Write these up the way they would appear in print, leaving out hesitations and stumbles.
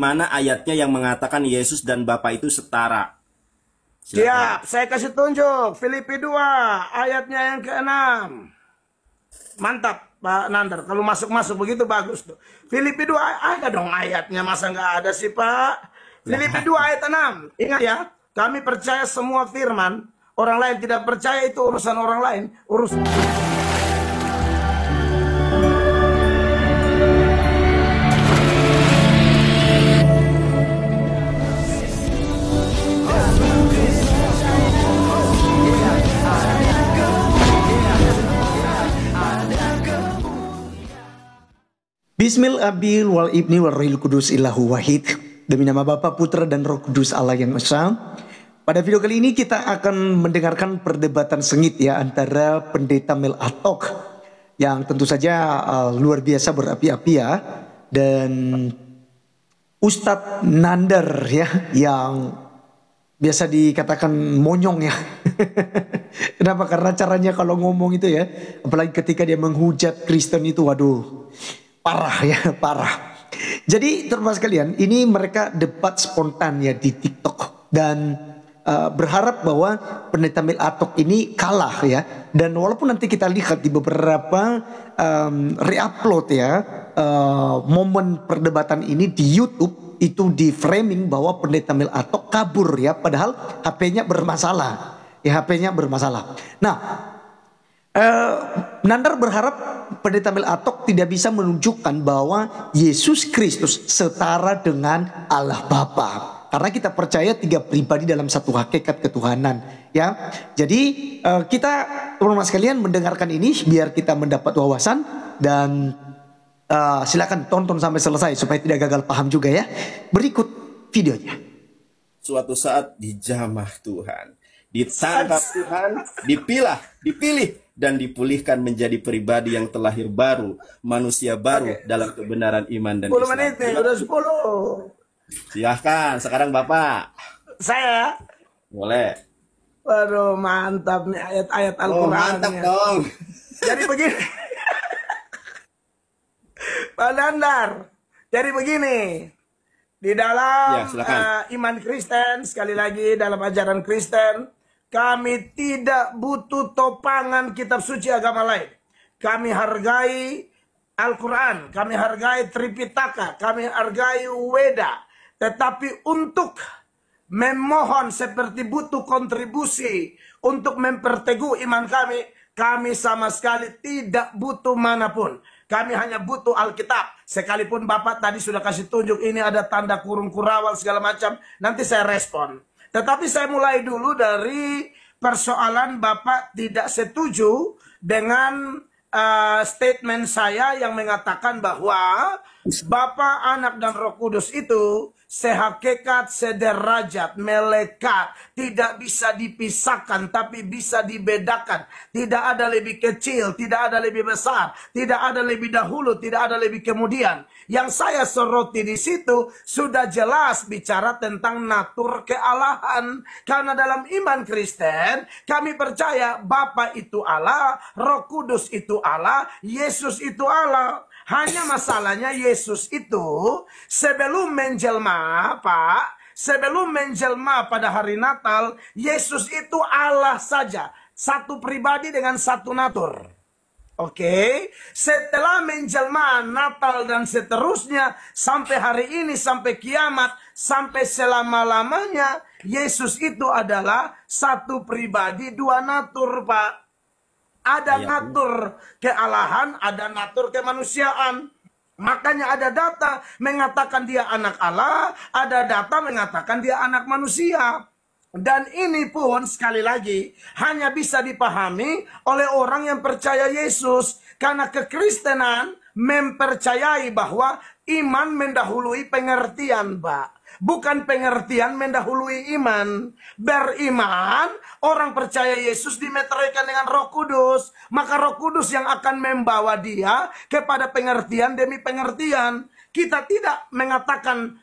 mana ayatnya yang mengatakan Yesus dan Bapa itu setara? Silakan. Siap, saya kasih tunjuk. Filipi 2, ayatnya yang ke-6. Mantap, Pak Nandar. Kalau masuk-masuk begitu bagus tuh. Filipi 2, ada dong ayatnya. Masa nggak ada sih, Pak? Filipi 2 ayat 6. Ingat ya, kami percaya semua firman. Orang lain tidak percaya, itu urusan orang lain. Urusan... Bismil abil wal ibni wal ril kudus illahu wahid. Demi nama Bapa, Putra dan Roh Kudus Allah yang Esa. Pada video kali ini kita akan mendengarkan perdebatan sengit ya antara Pendeta Mel Atok yang tentu saja luar biasa berapi-api ya, dan Ustadz Nandar ya yang biasa dikatakan monyong ya. Kenapa? Karena caranya kalau ngomong itu ya, apalagi ketika dia menghujat Kristen itu, waduh, parah ya, parah. Jadi teman-teman sekalian, ini mereka debat spontan ya di TikTok, dan berharap bahwa Pendeta Mel Atok ini kalah ya. Dan walaupun nanti kita lihat di beberapa reupload ya, momen perdebatan ini di YouTube itu di framing bahwa Pendeta Mel Atok kabur ya, padahal HP-nya bermasalah. Ya, HP-nya bermasalah. Nah, Nandar berharap Pendeta Mel Atok tidak bisa menunjukkan bahwa Yesus Kristus setara dengan Allah Bapa. Karena kita percaya tiga pribadi dalam satu hakikat ketuhanan, ya. Jadi kita teman-teman sekalian mendengarkan ini biar kita mendapat wawasan, dan silakan tonton sampai selesai supaya tidak gagal paham juga ya. Berikut videonya. Suatu saat dijamah Tuhan, ditangkap Tuhan, dipilih dan dipulihkan menjadi pribadi yang terlahir baru, manusia baru dalam kebenaran iman dan 10 Islam. menit nih, udah 10. Silahkan, sekarang Bapak. Saya? Boleh. Waduh, mantap nih ayat-ayat Al-Quran. Mantap dong. Jadi begini. Pak Nandar, jadi begini. Di dalam iman Kristen, sekali lagi dalam ajaran Kristen, kami tidak butuh topangan kitab suci agama lain. Kami hargai Al-Quran, kami hargai Tripitaka, kami hargai Weda. Tetapi untuk memohon seperti butuh kontribusi untuk memperteguh iman kami, kami sama sekali tidak butuh manapun. Kami hanya butuh Alkitab. Sekalipun Bapak tadi sudah kasih tunjuk ini ada tanda kurung kurawal segala macam, nanti saya respon. Tetapi saya mulai dulu dari persoalan Bapak tidak setuju dengan statement saya yang mengatakan bahwa Bapa, Anak, dan Roh Kudus itu sehakikat, sederajat, melekat, tidak bisa dipisahkan, tapi bisa dibedakan. Tidak ada lebih kecil, tidak ada lebih besar, tidak ada lebih dahulu, tidak ada lebih kemudian. Yang saya soroti di situ sudah jelas bicara tentang natur kealahan. Karena dalam iman Kristen, kami percaya Bapa itu Allah, Roh Kudus itu Allah, Yesus itu Allah. Hanya masalahnya Yesus itu sebelum menjelma, Pak, sebelum menjelma pada hari Natal, Yesus itu Allah saja. Satu pribadi dengan satu natur. Oke, setelah menjelma, Natal dan seterusnya, sampai hari ini, sampai kiamat, sampai selama-lamanya, Yesus itu adalah satu pribadi, dua natur, Pak. Ada natur kealahan, ada natur kemanusiaan. Makanya ada data mengatakan dia anak Allah, ada data mengatakan dia anak manusia. Dan ini pun sekali lagi hanya bisa dipahami oleh orang yang percaya Yesus. Karena kekristenan mempercayai bahwa iman mendahului pengertian, Pak. Bukan pengertian mendahului iman. Beriman, orang percaya Yesus dimeteraikan dengan Roh Kudus. Maka Roh Kudus yang akan membawa dia kepada pengertian demi pengertian. Kita tidak mengatakan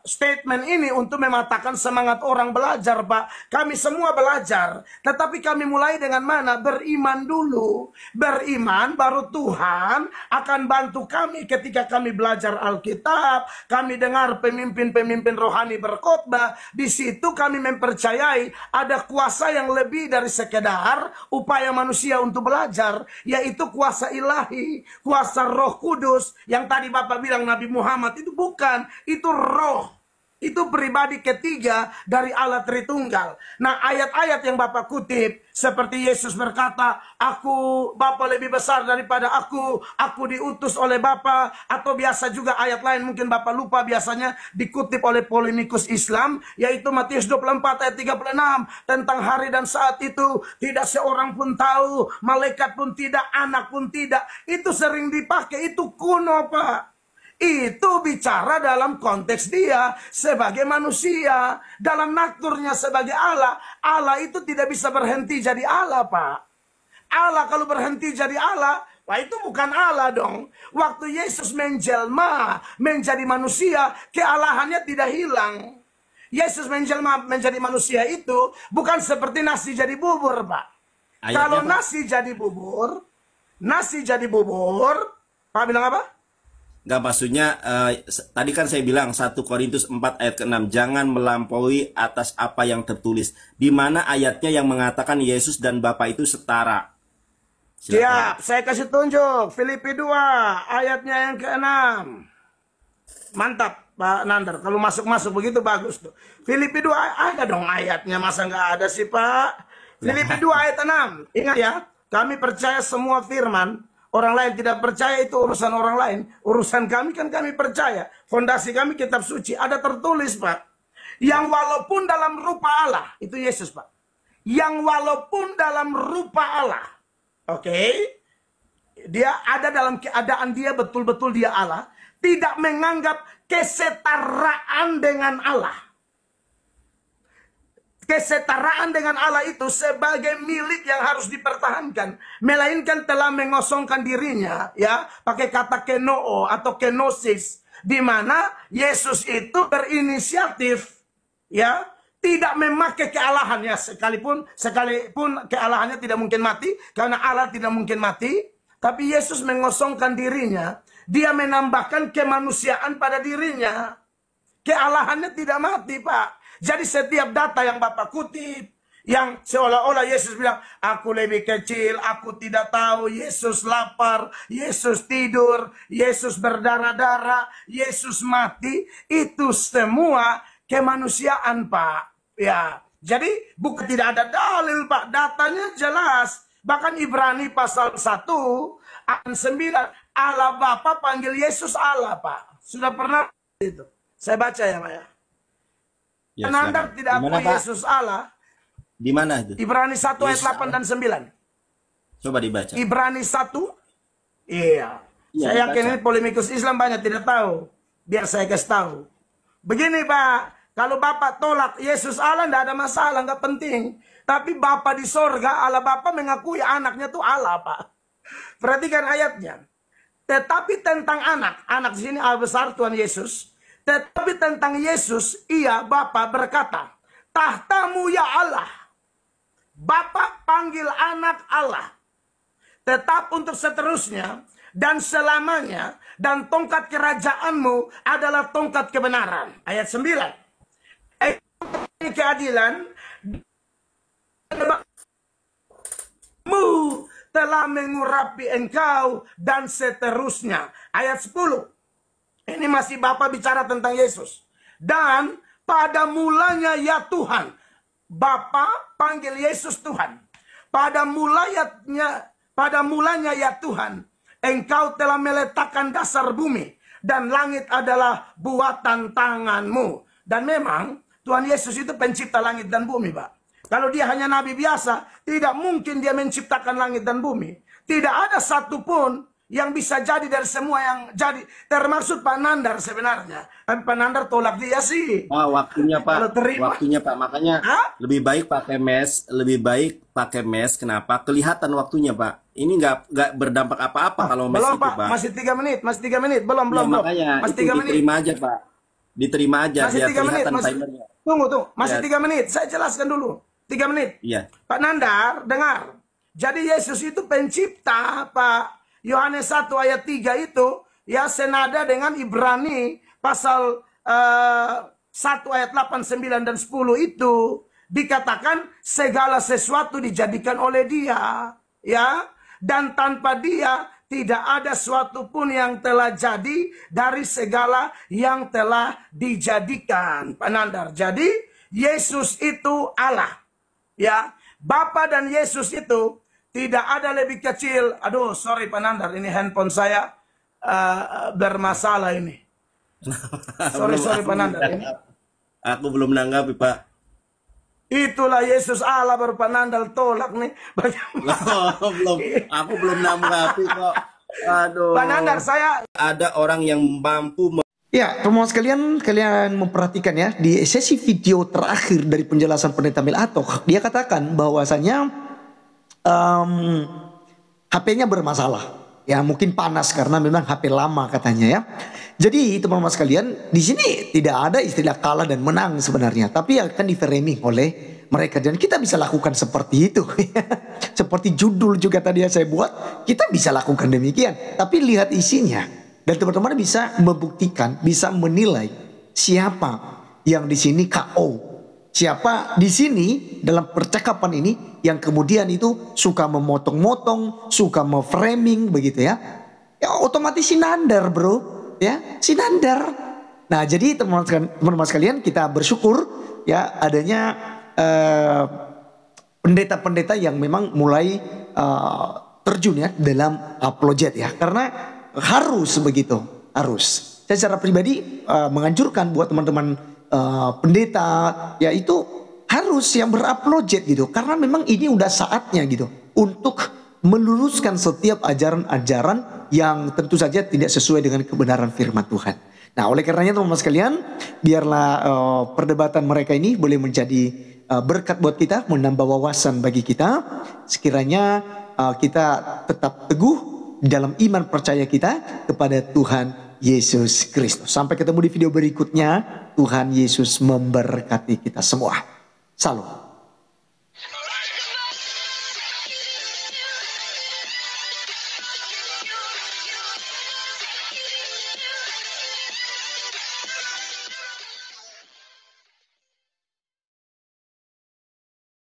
statement ini untuk mematahkan semangat orang belajar, Pak. Kami semua belajar, tetapi kami mulai dengan mana? Beriman dulu. Beriman, baru Tuhan akan bantu kami ketika kami belajar Alkitab, kami dengar pemimpin-pemimpin rohani berkhotbah. Di situ kami mempercayai ada kuasa yang lebih dari sekedar upaya manusia untuk belajar, yaitu kuasa ilahi, kuasa Roh Kudus. Yang tadi Bapak bilang Nabi Muhammad itu bukan, itu roh. Itu pribadi ketiga dari Allah Tritunggal. Nah, ayat-ayat yang Bapak kutip, seperti Yesus berkata, Bapa lebih besar daripada aku diutus oleh Bapa. Atau biasa juga ayat lain, mungkin Bapak lupa, biasanya dikutip oleh polemikus Islam, yaitu Matius 24 ayat 36. Tentang hari dan saat itu, tidak seorang pun tahu, malaikat pun tidak, anak pun tidak. Itu sering dipakai, itu kuno, Pak. Itu bicara dalam konteks dia sebagai manusia, dalam naturnya sebagai Allah. Allah itu tidak bisa berhenti jadi Allah, Pak. Allah kalau berhenti jadi Allah, wah itu bukan Allah dong. Waktu Yesus menjelma menjadi manusia, kealahannya tidak hilang. Yesus menjelma menjadi manusia itu bukan seperti nasi jadi bubur, Pak. Kalau nasi jadi bubur, Pak bilang apa? Enggak, maksudnya tadi kan saya bilang 1 Korintus 4 ayat ke-6, jangan melampaui atas apa yang tertulis. Di mana ayatnya yang mengatakan Yesus dan Bapa itu setara? Siap, saya kasih tunjuk. Filipi 2 ayatnya yang ke-6. Mantap Pak Nandar, kalau masuk-masuk begitu bagus tuh. Filipi 2 ada dong ayatnya, masa nggak ada sih Pak? Filipi 2 ayat 6. Ingat ya, kami percaya semua firman. Orang lain tidak percaya, itu urusan orang lain. Urusan kami kan kami percaya. Fondasi kami kitab suci. Ada tertulis, Pak. Yang walaupun dalam rupa Allah. Itu Yesus, Pak. Yang walaupun dalam rupa Allah. Oke. Dia ada dalam keadaan dia betul-betul dia Allah. Tidak menganggap kesetaraan dengan Allah. Kesetaraan dengan Allah itu sebagai milik yang harus dipertahankan, melainkan telah mengosongkan dirinya, ya, pakai kata kenoo atau kenosis, di mana Yesus itu berinisiatif, ya, tidak memakai kealahannya, sekalipun kealahannya tidak mungkin mati, karena Allah tidak mungkin mati, tapi Yesus mengosongkan dirinya, dia menambahkan kemanusiaan pada dirinya, kealahannya tidak mati, Pak. Jadi setiap data yang Bapak kutip, yang seolah-olah Yesus bilang, aku lebih kecil, aku tidak tahu, Yesus lapar, Yesus tidur, Yesus berdarah-darah, Yesus mati, itu semua kemanusiaan, Pak. Ya, jadi bukan tidak ada dalil, Pak, datanya jelas. Bahkan Ibrani pasal 1 ayat 9, Allah Bapa panggil Yesus Allah, Pak. Sudah pernah itu. Saya baca ya, Pak ya. Ya, Nandar tidak akui Yesus Allah. Di mana itu? Ibrani 1 ayat 8 dan 9. Coba dibaca. Ibrani 1. Iya. Saya yakin ini polemikus Islam banyak tidak tahu. Biar saya kasih tahu. Begini, Pak. Kalau Bapak tolak Yesus Allah, tidak ada masalah, nggak penting. Tapi Bapak di sorga, Allah Bapak mengakui anaknya itu Allah, Pak. Perhatikan ayatnya. Tetapi tentang anak di sini Allah besar Tuhan Yesus. Tetapi tentang Yesus, ia Bapa berkata, tahtamu ya Allah. Bapa panggil anak Allah. Tetap untuk seterusnya dan selamanya. Dan tongkat kerajaanmu adalah tongkat kebenaran. Ayat 9. Keadilan mu telah mengurapi engkau dan seterusnya. Ayat 10. Ini masih Bapak bicara tentang Yesus. Dan pada mulanya ya Tuhan. Bapak panggil Yesus Tuhan. Pada mulanya ya Tuhan. Engkau telah meletakkan dasar bumi. Dan langit adalah buatan tanganmu. Dan memang Tuhan Yesus itu pencipta langit dan bumi, Pak. Kalau dia hanya nabi biasa, tidak mungkin dia menciptakan langit dan bumi. Tidak ada satupun yang bisa jadi dari semua yang jadi, termasuk Pak Nandar sebenarnya. Tapi Pak Nandar tolak dia sih. Waktunya Pak. Waktunya Pak. Makanya lebih baik pakai mesh. Kenapa? Kelihatan waktunya Pak. Ini nggak berdampak apa-apa kalau mesh belum, itu Pak. Pak. Masih 3 menit. Belum. Makanya Masih 3 menit. Terima aja Pak. Diterima aja Masih biar 3 menit. kelihatan Masih, timernya. tunggu. Masih Ya, 3 menit. Saya jelaskan dulu. 3 menit. iya. Pak Nandar, dengar. Jadi Yesus itu pencipta, Pak. Yohanes 1 ayat 3 itu, ya senada dengan Ibrani pasal 1 ayat 8, 9, dan 10 itu. Dikatakan segala sesuatu dijadikan oleh Dia. Ya, dan tanpa Dia tidak ada suatu pun yang telah jadi dari segala yang telah dijadikan. Pak Nandar. Jadi Yesus itu Allah. Ya, Bapa dan Yesus itu tidak ada lebih kecil. Aduh, sorry Pak Nandar, ini handphone saya bermasalah ini. Sorry Pak Nandar. Aku belum nanggapi, Pak. Itulah Yesus Allah, baru Pak Nandar tolak nih. Aku belum nanggapi kok. Aduh. Pak Nandar, saya Ada orang yang mampu Ya, teman-teman sekalian, kalian memperhatikan ya, di sesi video terakhir dari penjelasan Pendeta Melatok, dia katakan bahwasanya HP-nya bermasalah. Ya, mungkin panas karena memang HP lama katanya ya. Jadi teman-teman sekalian, di sini tidak ada istilah kalah dan menang sebenarnya, tapi akan di-framing oleh mereka, dan kita bisa lakukan seperti itu. Seperti judul juga tadi yang saya buat, kita bisa lakukan demikian. Tapi lihat isinya, dan teman-teman bisa membuktikan, bisa menilai siapa yang di sini KO. Siapa di sini dalam percakapan ini yang kemudian itu suka memotong-motong, suka memframing begitu ya. Ya otomatis sinandar bro, ya sinandar. Nah jadi teman-teman sekalian, kita bersyukur ya adanya pendeta-pendeta yang memang mulai terjun ya dalam project ya. Karena harus begitu, harus. Saya secara pribadi menganjurkan buat teman-teman pendeta ya itu harus yang berupload gitu, karena memang ini udah saatnya gitu untuk meluruskan setiap ajaran-ajaran yang tentu saja tidak sesuai dengan kebenaran firman Tuhan. Nah oleh karenanya teman-teman sekalian, biarlah perdebatan mereka ini boleh menjadi berkat buat kita, menambah wawasan bagi kita. Sekiranya kita tetap teguh dalam iman percaya kita kepada Tuhan Yesus Kristus. Sampai ketemu di video berikutnya. Tuhan Yesus memberkati kita semua. Salam.